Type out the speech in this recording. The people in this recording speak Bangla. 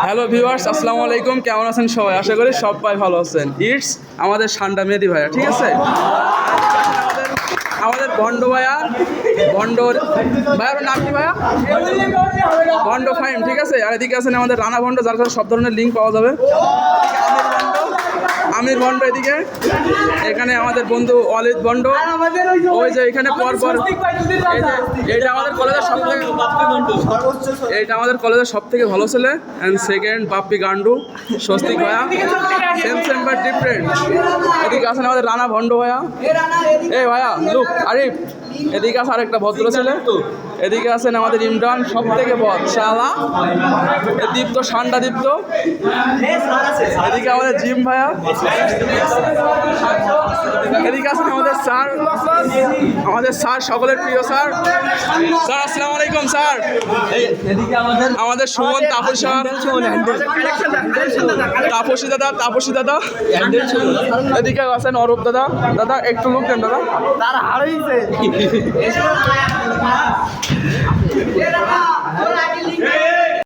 হ্যালো ভিউয়ার্স, আসসালামু আলাইকুম। কেমন আছেন সবাই? আশা করি সবাই ভালো আছেন। ইটস আমাদের সান্ডা মেহেদি ভাইয়া, ঠিক আছে? আমাদের ভণ্ড ভাইয়া, ভণ্ডর ভাইয়ার নাম কি ভাইয়া? ভণ্ড ফাইম, ঠিক আছে? আর এদিকে আছেন আমাদের রানা ভণ্ড, যার কাছে সব ধরনের লিঙ্ক পাওয়া যাবে। আমির ভণ্ড এদিকে, এখানে আমাদের বন্ধু অলিদ ভণ্ড, ওই যে এখানে পরপর এইটা আমাদের কলেজের সব থেকে এইটা আমাদের কলেজের সব থেকে ভালো ছেলে। অ্যান্ড সেকেন্ড বাপ্পি গান্ডু, স্বস্তিক ভাইয়া, সেম বাট ডিফারেন্ট। এদিকে আছেন আমাদের রানা ভণ্ড ভাইয়া, এই ভাইয়া লুক আরিফ। এদিকে আছে আরেকটা ভদ্র ছেলে, এদিকে আছেন আমাদের ইমরান, সব থেকে বদ শালা দীপ্ত, সান্ডা দীপ্ত। এদিকে আমাদের জিম ভাইয়া, এদিকে আছেন আমাদের স্যার, আমাদের স্যার, সকলের প্রিয় স্যার। স্যার আসসালামু আলাইকুম স্যার। এদিকে আমাদের সুমন, তাপস স্যার, তাপসী দাদা, তাপসী দাদা। এদিকে আছেন অরূপ দাদা। দাদা একটু লোক দেন দাদা। তারা হারাইছে।